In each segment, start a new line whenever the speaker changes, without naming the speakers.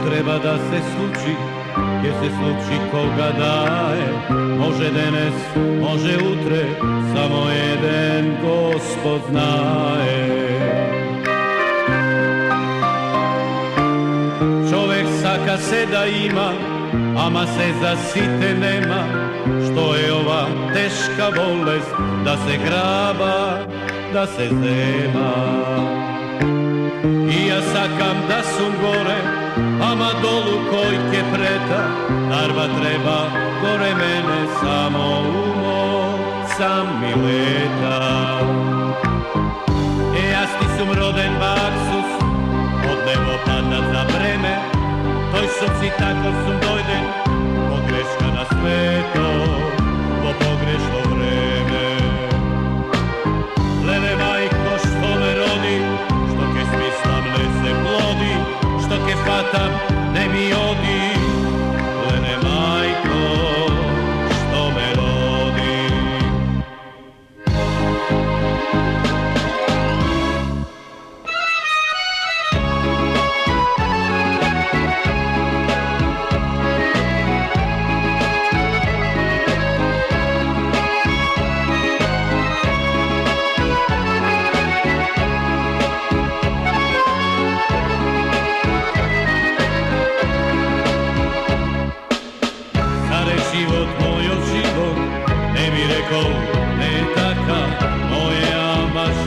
Treba da se sluči, gdje se sluči koga daje. Može danas, može utre, samo jedan Gospod znaje. Čovek saka se da ima, ama se za site nema. Što je ova teška bolest, da se graba, da se zema. I ja sakam da sum gore, ama dolu kojke preta, narva treba gore mene, samo umo sam mi leta. Ja sti sum roden baksus, od nebo pada za vreme, toj sum si tako sum dojden, pogreška na sveto, po pogrešno vreme. Lele majko što me rodi, što ke smislam ne se plodi, što ke fatam ne mi odi, lene majko, što me rodi.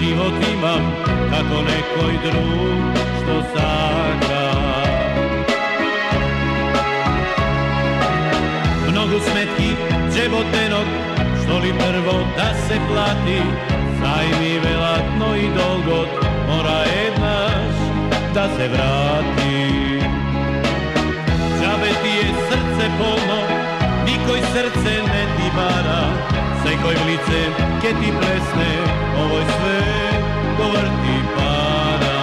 Život imam kako nekoj drug što saka. Mnogo smetki džebotenog, što li prvo da se plati, sajmi velatno i dolgot, mora jednaš da se vrati. Džabe ti je srce polno, nikoj srce ne ti vara, sekoj lice ke ti plesne, ovoj sve govrti para.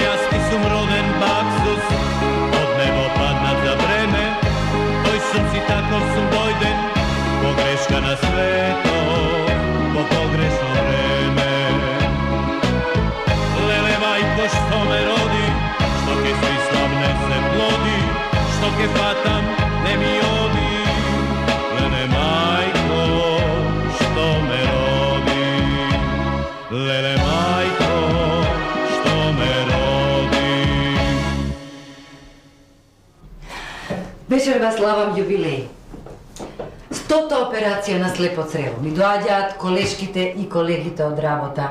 Ja sti sum roden baksus, od nebo padnat za vreme, toj sum si tako sum dojden, pogreška na sveto, po pogrešno vreme. Lele majko što me rodi, što ke svi slavne se plodi, što ke fatam ne mi odi, lele majko što me rodi, lele majko što me rodi.
Večer vas slavam jubilej. 100-та операција на слепо црево. Ми доаѓаат колешките и колегите од работа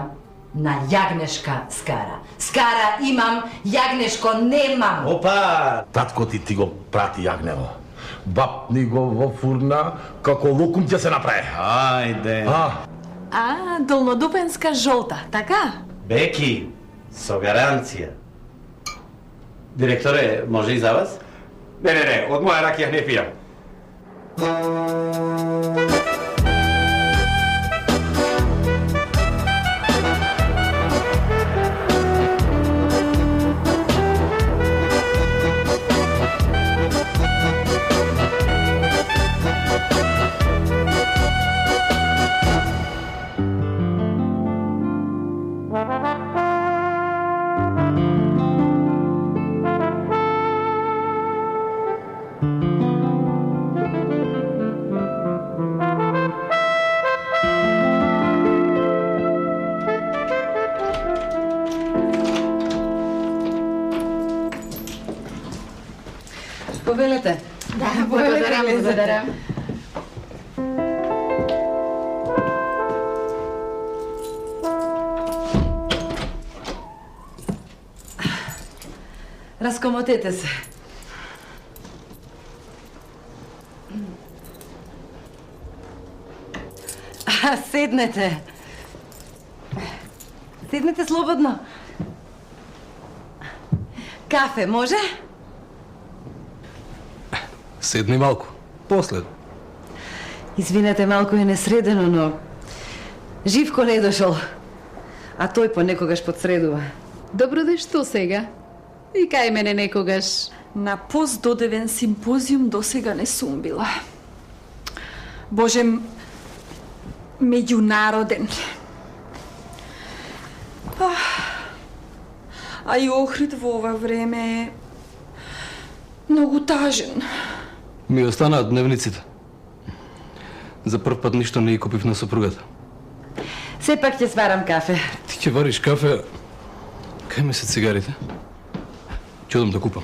на јагнешка скара. Скара имам, јагнешко немам.
Опа! Татко ти го прати јагнево. Баб ни го во фурна, како лукум ќе се направи.
Ајде.
Долнодупенска жолта, така?
Беки, со гаранција. Директоре, може и за вас?
Не, од моја ракија не пијам.
Повелете.
Да, благодарам.
Раскомотете се. Седнете. Седнете слободно. Кафе, може?
Седни малку. После.
Извинете, малку е несредено, но Живко не е дошол, а тој понекогаш подсредува.
Добро де што сега? И кај мене некогаш.
На постдодевен симпозиум досега не сум била. Боже, меѓународен. А и Охрид во ова време е многу тажен.
Ми останаат дневниците. За прв пат ништо не ги купив на сопругата.
Сепак ќе сварам кафе.
Ти ќе вариш кафе, кај ме се цигарите? Ќе одам да купам.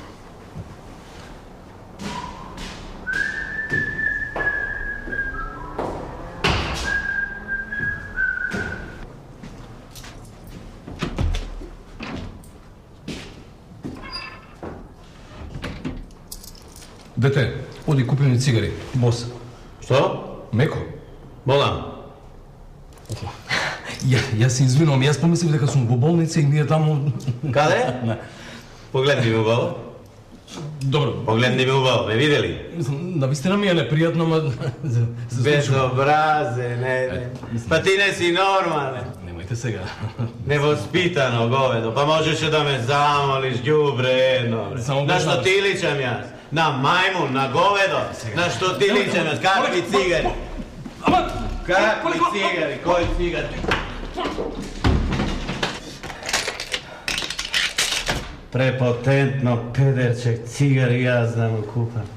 Дете, оди купи ми цигари. Бос.
Што?
Меко.
Болам.
Јас се извинувам, јас помислив дека сум во болница и ние таму...
Каде? Погледни ми убаво.
Добро.
Погледни ми убаво, ме видели?
Навистина ми е непријатно, ма...
Безобразен, Па ти не си нормален.
Немајте сега.
Невоспитано говедо, па можеше да ме замолиш, ѓубре едно. На што ти личам јас? На мајмун, на говедо? На што ти личам јас? Какви цигари? Какви цигари? Кои цигари? Препотентно педерче цигари јас да му купам.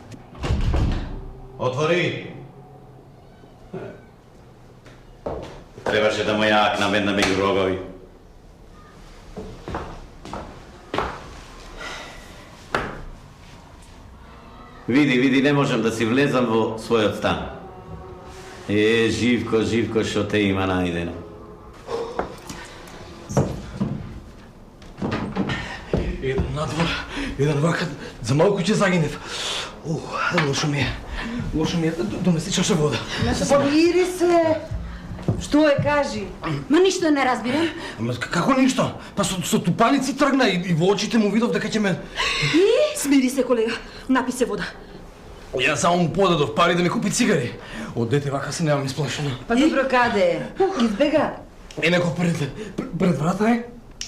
Отвори! Требаше да му јакнам една меѓу рогови. Види, не можам да си влезам во својот стан. Живко, што те има најдено.
Еден надвор, еден вакат, за малку ќе загинев. Лошо ми е, донеси чаша вода.
Помири се! Што е, кажи?
Ма ништо не разбирам.
Ама како ништо? Па со тупаници тргна и во очите му видов дека ќе ме...
Смири се, колега. Напи се вода.
Јас само му подадов пари да ми купи цигари. Од дете вака се немам исплашено.
Па добро, каде е? Избега.
Некој пред врата е.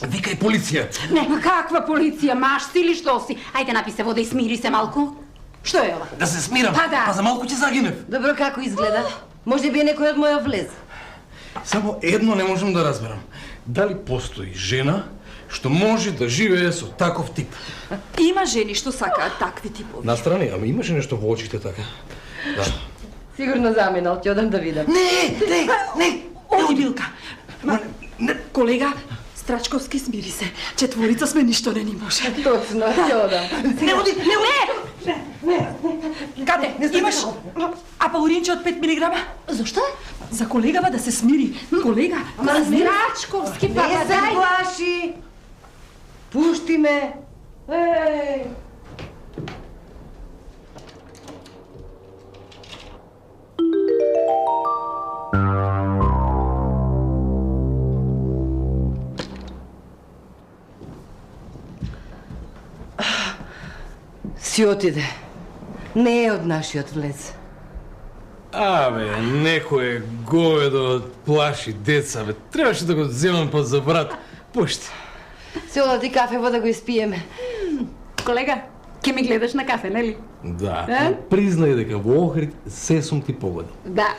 Викај полиција.
Не, ма каква полиција? Маш си или што си? Ајде напи се вода и смири се малку. Што е ова?
Да се смирам.
Па да.
Па за малку ќе загинев.
Добро, како изгледа? Може би е некој од моја влез.
Само едно не можам да разберам. Дали постои жена што може да живее со таков тип?
Има жени што сакаат такви типови.
Настрани, ама имаше нешто во очите така. Да.
Сигурно заминал, ќе одам да видам.
Не! Оди, Билка. Колега, Страчковски, смири се. Четворица сме, ништо не ни може.
Точно, ќе одам.
Не оди! Каде? Имаш апауринче од 5 милиграма?
Зошто?
За колегава да се смири. Колега,
Страчковски, па
Не се плаши! Пушти ме! Еј! Си отиде. Не е од нашиот влез.
Абе, некој говедо плаши деца, бе. Требаше да го земам под за брат. Пушти.
Се оди кафе, вода го испиеме.
Колега, ќе ми гледаш на кафе, нели?
Да. Признај дека во Охрид се сум ти погодил.
Да.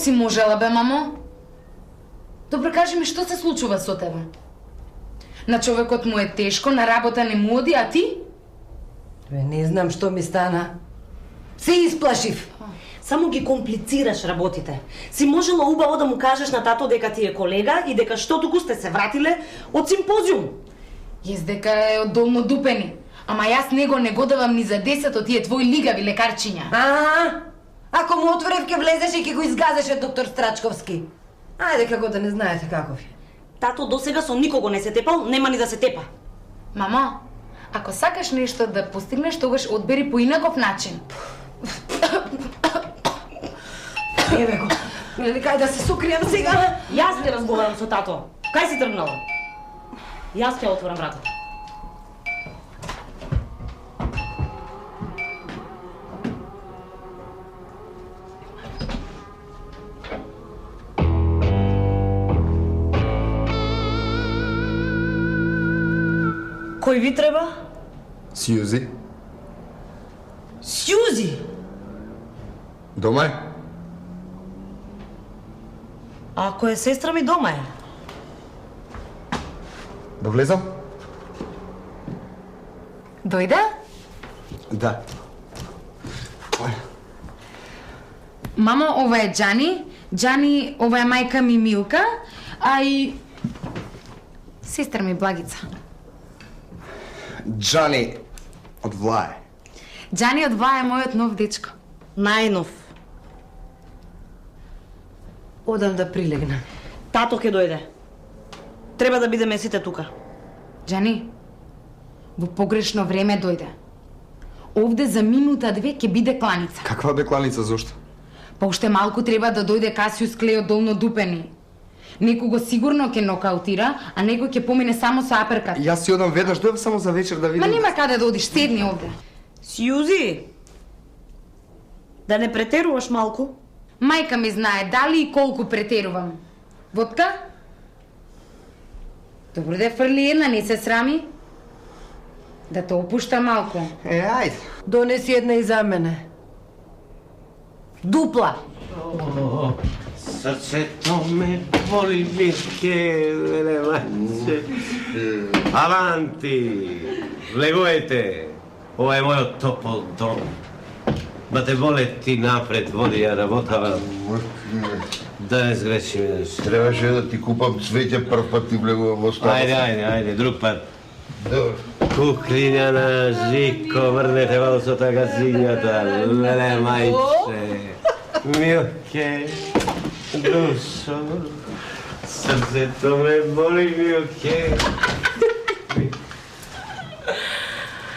Си можела, бе, мамо? Добро, кажи ми, што се случува со тебе? На човекот му е тешко, на работа не му оди, а ти?
Не знам што ми стана. Се исплашив.
Само ги комплицираш работите. Си можела убаво да му кажеш на тато дека ти е колега и дека што туку сте се вратиле од симпозиум.
Јас дека е од долно дупени. Ама јас него не го давам ни за 10 од тие твои лигави лекарчиња.
Ако му отворев ке влезеше и ке го изгазеше доктор Страчковски. Ајде како да не знаете каков е.
Тато досега со никого не се тепал, нема ни да се тепа.
Мамо, ако сакаш нешто да постигнеш, тогаш одбери по инаков начин.
Еве го. Кај да се сукријам сега?
Јас ќе разговарам со тато. Кај си тргнала? Јас ќе отворам вратата. Кој ви треба?
Сјузи.
Сјузи?
Дома е?
Ако е сестра ми, дома е.
Да влезам?
Дојде?
Да.
Мамо, ова е Џани. Џани, ова е мајка ми Милка, а и сестра ми Благица.
Џани од Влае.
Џани од Влае е мојот нов дечко.
Најнов.
Одам да прилегнам.
Тато ќе дојде. Треба да бидеме сите тука.
Џани, во погрешно време дојде. Овде за минута-две ќе биде кланица.
Каква бе кланица, зошто?
Па уште малку треба да дојде Касиус Клео долно дупени. Некого сигурно ќе нокаутира, а некој ќе помине само со аперкат.
Јас си одам веднаш, дојдов само за вечер да видам.
Ма нема каде да одиш, седни овде.
Сјузи, да не претеруваш малку?
Мајка ми знае дали и колку претерувам. Водка? Добро да фрли една, не се срами. Да те опушта малку.
Ајде.
Донеси една и за мене. Дупла.
Срцето ме боли, Мирке, веле мајце. Аванти, влегувajte. Ова е мојот топол дом. Ба те боле ти напред, води ја работава. Да не сгрешиме.
Требаше да ти купам цвеќе прв пат ти влегувам во стана.
Ајде, друг пат. Куклиња на Жико, врнете malo со таа газињата, леле мајче. Милке, душо, срцето ме боли, Милке.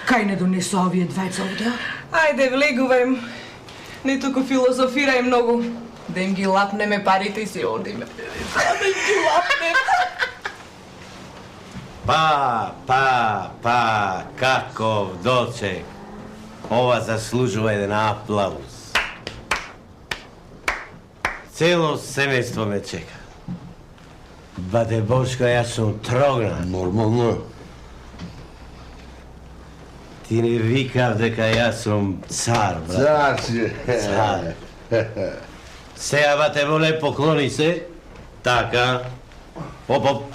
Кај не донесу овие двајца овде? Ајде, влегувајм. Не туку филозофирај многу. Да им ги лапнеме парите и се одиме. Да им ги лапнеме.
Каков дочек. Ова заслужува еден аплауз. Цело семејство ме чека. Бате Бошко, јас сум трогнат.
Нормално е.
Ти не викав дека јас сум цар, брат.
Цар си.
Цар. Сега, бате Воле, поклони се. Така. Оп.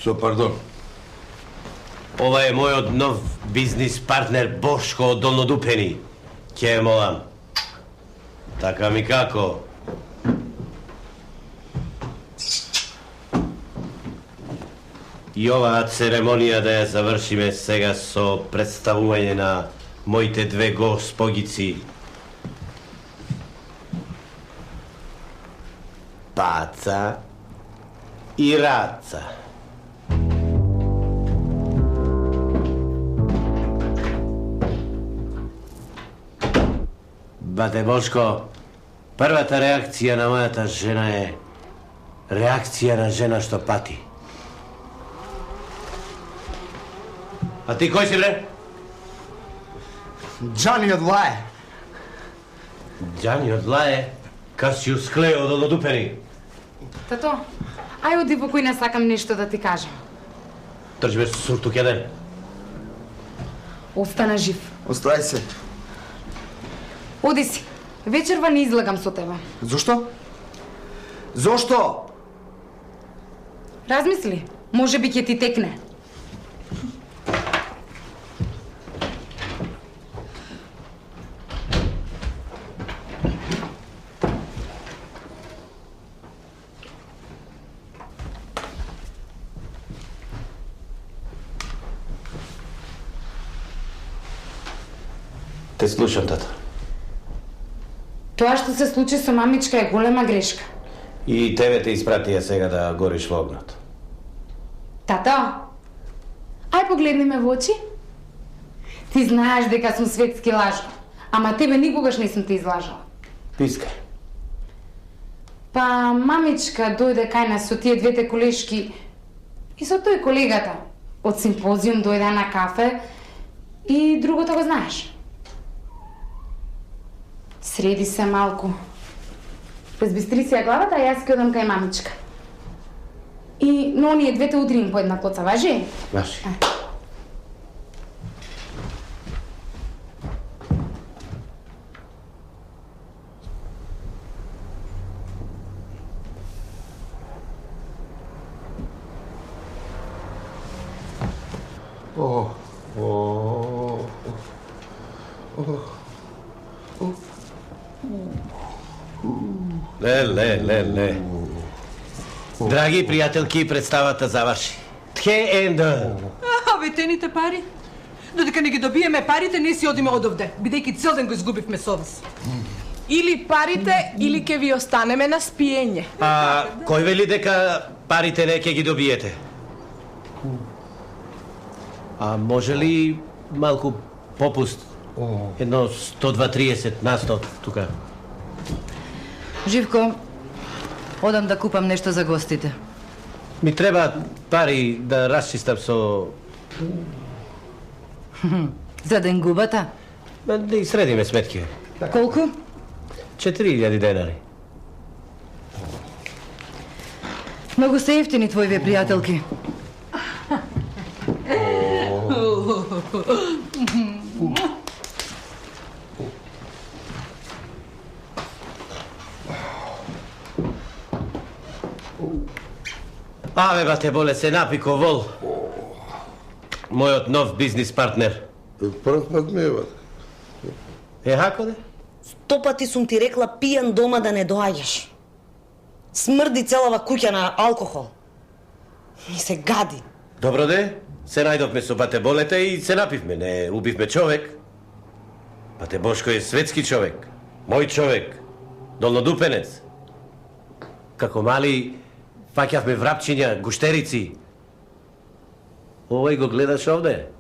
Со пардон.
Ова е мојот нов бизнис партнер Бошко од Долнодупени. Ке молам. Така ми како? И оваа церемонија да ја завршиме сега со представување на моите две госпогици. Паца и Раца. Бате Бошко, првата реакција на мојата жена е реакција на жена што пати. А ти кој си, бре?
Џани од Лае.
Џани од Лае? Касиус Клео од Долнодупени.
Тато, ај оди во кој сакам нешто да ти кажам.
Трчи ме суртук еден.
Остана жив.
Остај се.
Оди си. Вечерва не излагам со тебе.
Зошто? Зошто?
Размисли, може би ќе ти текне.
Те слушам, тато.
Тоа што се случи со мамичка е голема грешка.
И тебе те испратија сега да гориш во огнот.
Тато, ај погледни ме во очи. Ти знаеш дека сум светски лажа, ама тебе никогаш не сум те излажала.
Пискај.
Па мамичка дојде кај нас со тие двете колешки и со тој колегата. Од симпозиум дојде на кафе и другото го знаеш. Среди се малку. Разбистри си ја главата, а јас ќе одам кај мамичка. И но оние двете утрин по една коца, важи?
Важи. Ле. Драги пријателки, представата заврши. Тхе енда.
Абе, тените пари? Додека не ги добиеме парите, не си одиме одовде, бидејќи цел ден го изгубивме совест. Или парите, или ќе ви останеме на спиење.
А кој вели дека парите не ќе ги добиете? А може ли малку попуст? Едно 100-2-30 на 100 тука.
Живко, одам да купам нешто за гостите.
Ми треба пари да расчистам со...
За денгубата?
Да и средиме сметки.
Колку?
4000 денари.
Многу се ефтини твоиве пријателки.
Аве, бате, боле, се напи ко вол. Мојот нов бизнис партнер.
Прв пат ме, бате.
Хако де?
100 пати сум ти рекла пијан дома да не доаѓаш. Смрди целава куќа на алкохол. Ми се гади.
Добро де, се најдовме со бате Болете и се напивме, не убивме човек. Бате Бошко е светски човек, мој човек, долнодупенец. Како мали фаќавме врапчиња, гуштерици. Овој го гледаш овде.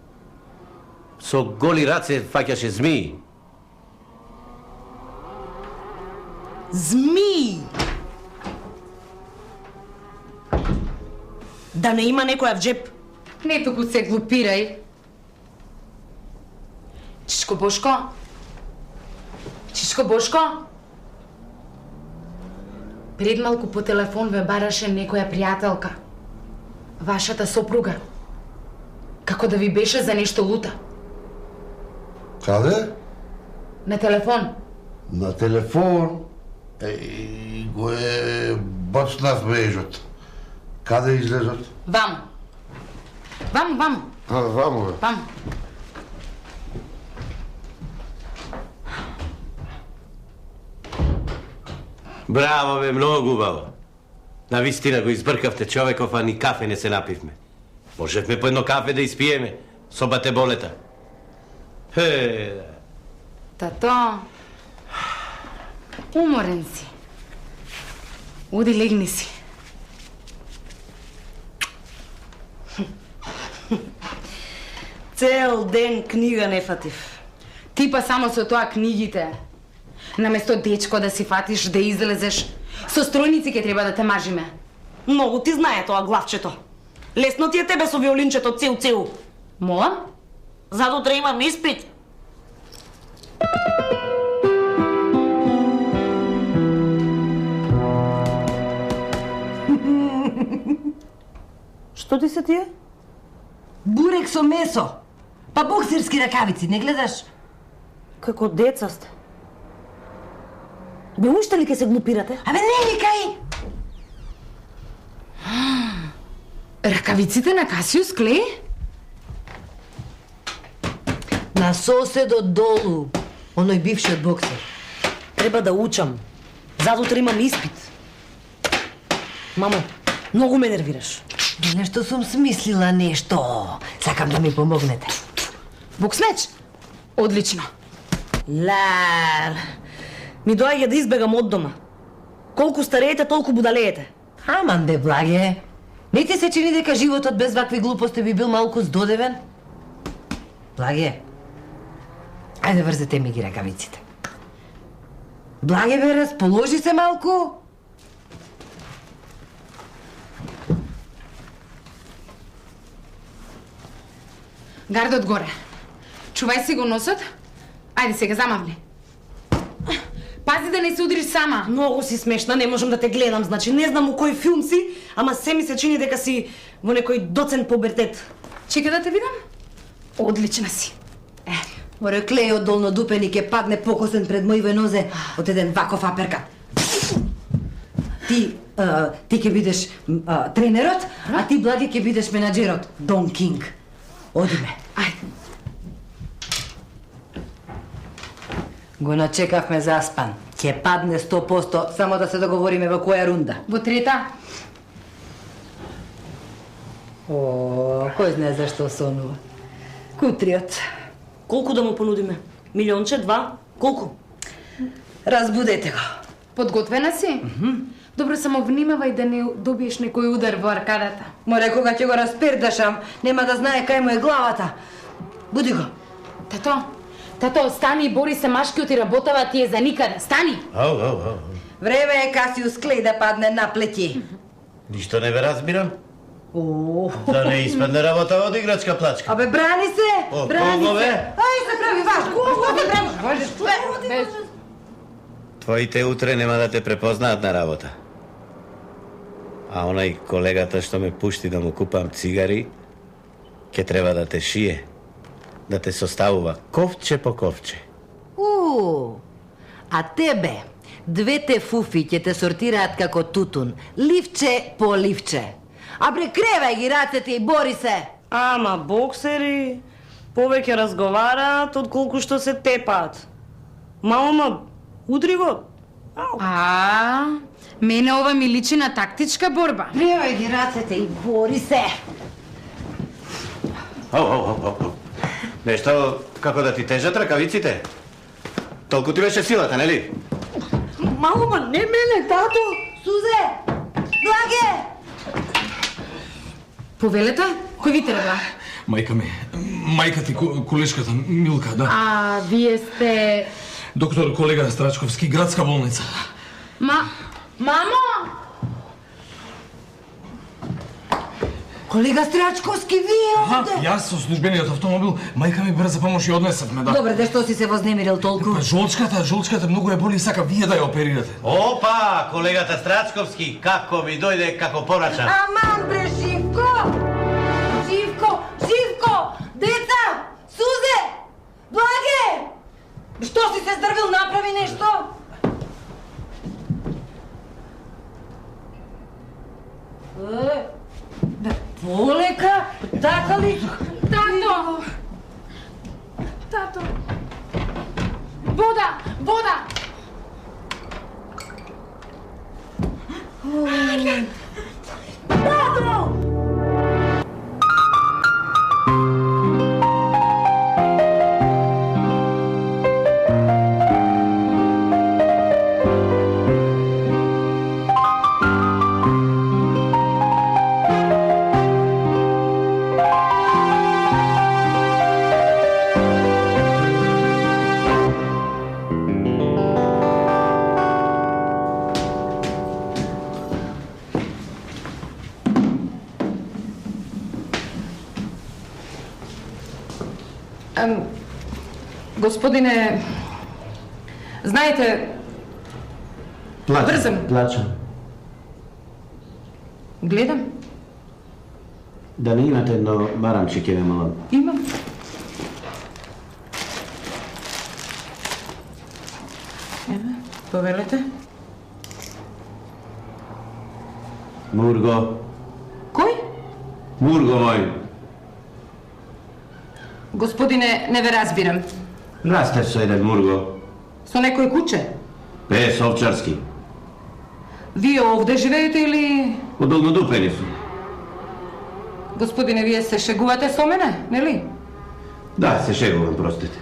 Со голи раце фаќаше змии.
Змии! Да не има некоја в джеп?
Не туку се глупирај. Чичко Бошко? Чичко Бошко? Пред малку по телефон ве бараше некоја пријателка. Вашата сопруга. Како да ви беше за нешто лута.
Каде?
На телефон.
На телефон? Го е бацнав мрежот. Каде излезот?
Ваму. Ваму.
Ваму, бе.
Ваму.
Браво, бе, многу убаво. Навистина го избркавте човеков, а ни кафе не се напивме. Можевме по едно кафе да испиеме, со бате Болета.
Тато, уморен си. Оди легни си.
Цел ден книга не фатив.
Ти па само со тоа книгите. Наместо дечко да си фатиш, да излезеш, со стројници ќе треба да те мажиме.
Многу ти знае тоа главчето. Лесно ти е тебе со виолинчето цел.
Мола?
Задутре имам испит. Што ти се тие?
Бурек со месо. Па боксерски ракавици, не гледаш?
Како деца сте. Бе, уште ли ке се глупирате?
Абе, не викај!
Ракавиците на Касиус Клей?
На соседот долу. Оној бившиот боксер.
Треба да учам. Задутре имам испит. Мамо, многу ме нервираш.
Нешто сум смислила нешто. Сакам да ми помогнете.
Боксмеч? Одлично.
Лар. Ми доаѓа да избегам од дома. Колку стареете, толку будалеете.
Аман бе, Благе. Не ти се чини дека животот без вакви глупости би бил малку здодевен? Благе, ајде врзете ми ги ракавиците. Благе бе, расположи се малку.
Гардот горе. Чувај си го носот. Ајде сега замавли. Пази да не се удриш сама.
Многу си смешна, не можам да те гледам, значи не знам у кој филм си, ама се ми се чини дека си во некој доцент пубертет.
Чека да те видам. Одлична си.
Море клејот долнодупени ке падне покосен пред мојве нозе од еден ваков аперкат. Ти ќе бидеш тренерот, а ти, Благе, ќе бидеш менаџерот, Дон Кинг. Одиме.
Ајде.
Го начекавме заспан. Ќе падне 100%, само да се договориме во која рунда.
Во трета.
Кој знае зашто сонува. Кутриот.
Колку да му понудиме? Милионче, 2? Колку?
Разбудете го.
Подготвена си? Добро, само внимавај да не добиеш некој удар во аркадата.
Море, кога ќе го распердашам, нема да знае кај му е главата. Буди го.
Тато, стани и бори се, машкиот и работава ти е за никаде. Стани!
Време е Касиус Клей да падне на плети.
Ништо не ве разбирам. Да не испадне работа од играчка плачка.
Абе, брани се! Брани се! Ај, се прави важно! Кога се брани?
Твоите утре нема да те препознаат на работа. А онај колегата што ме пушти да му купам цигари, ќе треба да те шие, да те составува ковче по ковче.
А тебе, двете фуфи ќе те сортираат како тутун, ливче по ливче. А бре, кревај ги рацете и бори се!
Ама боксери повеќе разговараат отколку што се тепаат. Мама, удри го.
Мене ова ми личи на тактичка борба.
Кревај ги рацете и бори се!
Нешто како да ти тежат ракавиците? Толку ти беше силата, нели?
Мама, не мене, тато!
Сузе! Благе!
Повелета? Кој ви треба?
Мајка ми. Мајка ти, колешката, Милка, да.
А, вие сте...
Доктор колега Страчковски, градска болница.
Мамо!
Колега Страчковски, вие овде?
Јас со службениот автомобил, мајка ми брза помош и однесавме, да.
Добре, што си се вознемирил толку?
Жолчката многу е боли и сака вие да ја оперирате.
Опа, колегата Страчковски, како ми дојде како порача.
Аман бре, Живко! Живко! Деца! Сузе! Благе! Што си се здрвил, направи нешто? Полека, така ли?
Тато! Вода!
Тато!
Господине, знаете...
Плачам.
Гледам.
Да не имате едно барамче, ке ме молам.
Имам. Повелете.
Мурго.
Кој?
Мурго мој.
Господине, не ве разбирам.
Растеш со еден мурго.
Со некој куче?
Пес овчарски.
Вие овде живеете или...
Од долнодупени су.
Господине, вие се шегувате со мене, нели?
Да, се шегувам, простите.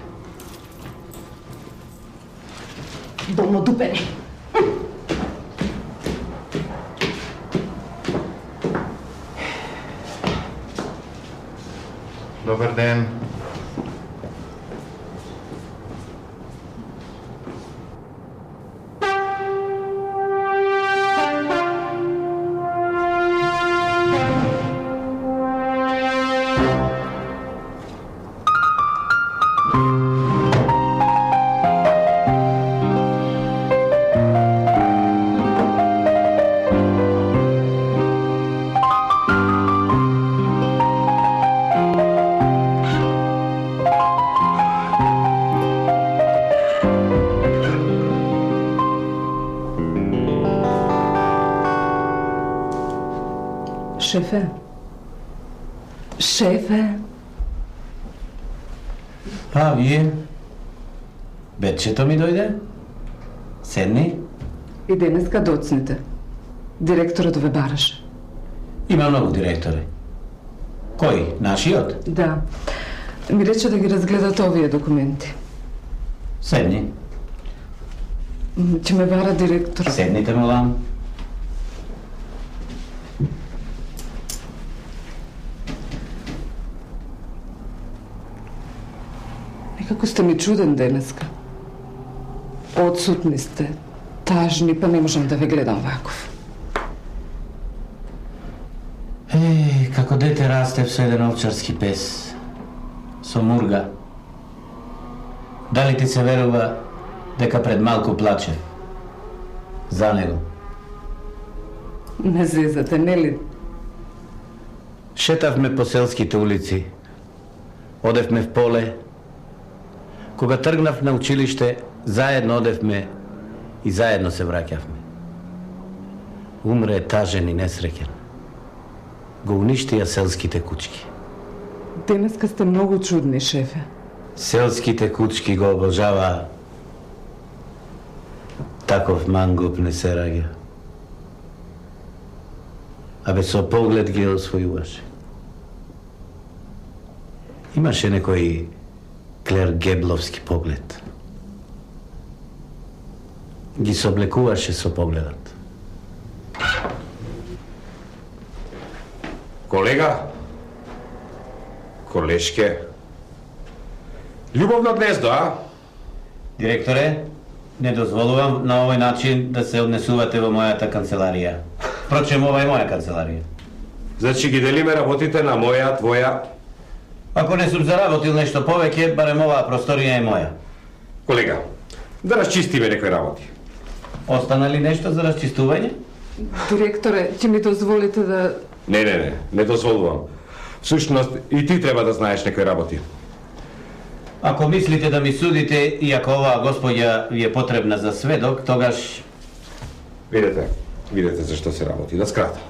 Долнодупени.
Добър ден.
Шефе. Шефе.
А, вие? Бетчето ми дойде? Седни?
И денеска доцните. Директорът ве бараше.
Има много директори. Кой? Нашиот?
Да. Ми рече да ги разгледат овие документи.
Седни.
Че ме бара директор.
Седните, молам.
Некако сте ми чуден денеска. Отсутни сте, тажни, па не можам да ве гледам ваков.
Како дете растев со еден овчарски пес, со мурга. Дали ти се верува дека пред малку плаче за него?
Не зезате, нели?
Шетавме по селските улици, одевме в поле. Кога тргнав на училиште, заедно одевме и заедно се враќавме. Умре тажен и несреќен. Го уништија селските кучки.
Денеска сте многу чудни, шефе.
Селските кучки го обожава. Таков мангуп не се раѓа. Абе со поглед ги освојуваше. Имаше некој Клер Гебловски поглед. Ги соблекуваше со погледот.
Колега? Колешке? Љубовно гнездо, а?
Директоре, не дозволувам на овој начин да се однесувате во мојата канцеларија. Впрочем, ова е моја канцеларија.
Значи ги делиме работите на моја, твоја?
Ако не сум заработил нешто повеќе, барем оваа просторија е моја.
Колега, да расчистиме некои работи.
Остана ли нешто за расчистување?
Директоре, ќе ми дозволите да...
Не дозволувам. Всушност, и ти треба да знаеш некои работи.
Ако мислите да ми судите и ако оваа господја ви е потребна за сведок, тогаш...
Видете зашто се работи. Да скратам.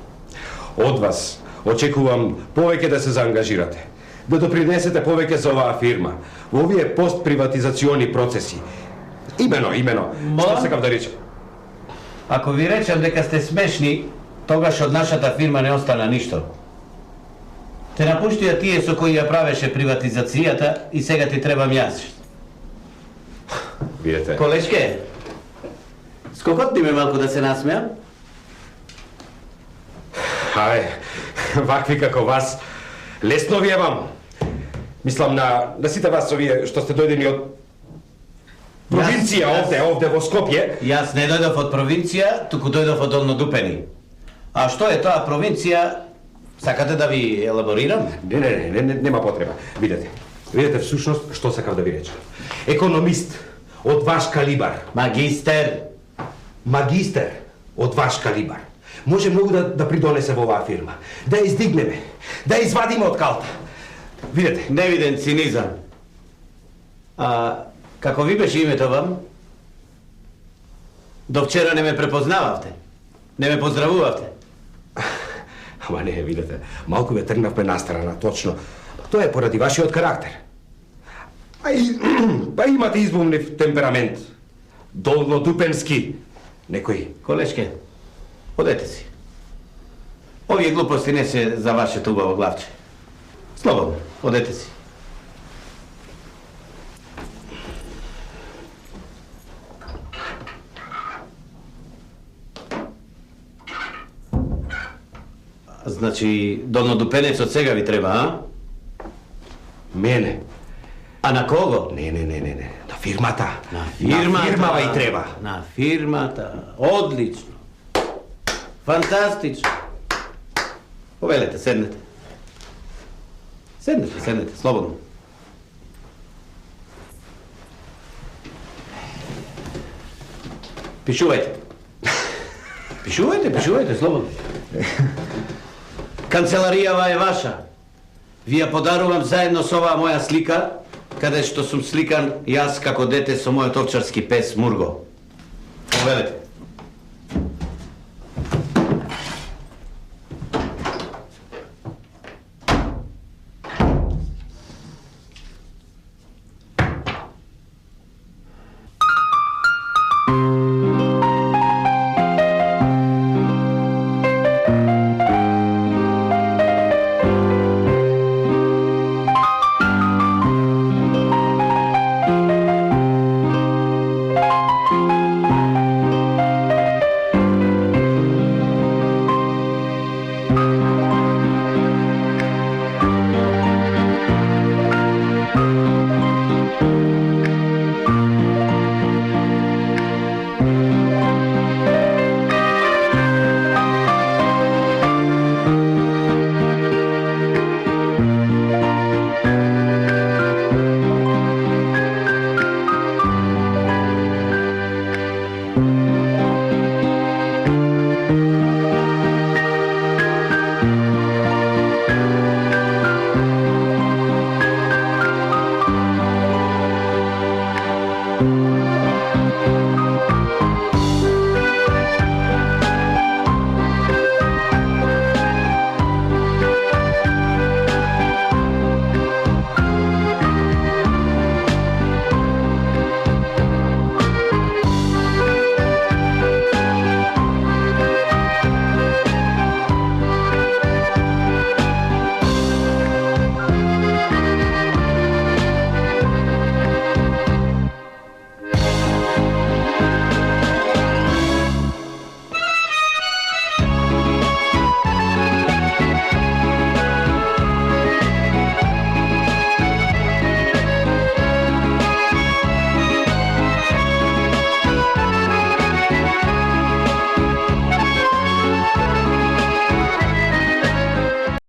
Од вас очекувам повеќе да се заангажирате. Да допринесете повеќе за оваа фирма. Во овие постприватизациони процеси. Имено. Што сакам да речам?
Ако ви речам дека сте смешни, тогаш од нашата фирма не остана ништо. Те напуштија тие со кои ја правеше приватизацијата и сега ти требам јас.
Видете.
Колешке, скокотни ме малку да се насмеам?
Вакви како вас, лесно ви емам. Мислам на сите вас овие што сте дојдени од провинција овде во Скопје.
Јас не дојдов од провинција, туку дојдов од Долнодупени. А што е тоа провинција? Сакате да ви елаборирам?
Не, нема потреба. Видете всушност што сакав да ви речам. Економист од ваш калибар.
Магистер
од ваш калибар. Може многу да придонесе во оваа фирма. Да ја издигнеме, да ја извадиме од калта. Видете.
Невиден цинизам. Како ви беше името вам? До вчера не ме препознававте. Не ме поздравувавте.
Ама не, видете, малку ве тргнавме настрана, точно. Тоа е поради вашиот карактер. Па имате избумлив темперамент. Долнодупенски. Некој.
Колешке, одете си. Овие глупости не се за вашето убаво главче. Слободно, одете си. Значи, долнодупенец од сега ви треба, а?
Мене.
А на кого?
Не. На фирмата.
На фирмата.
На фирмава и треба.
На фирмата. Одлично. Фантастично. Повелете, седнете. Седнете, слободно. Пишувајте. Пишувајте, слободно. Канцеларијава е ваша. Ви ја подарувам заедно со оваа моја слика, каде што сум сликан јас како дете со мојот овчарски пес Мурго. Повелете.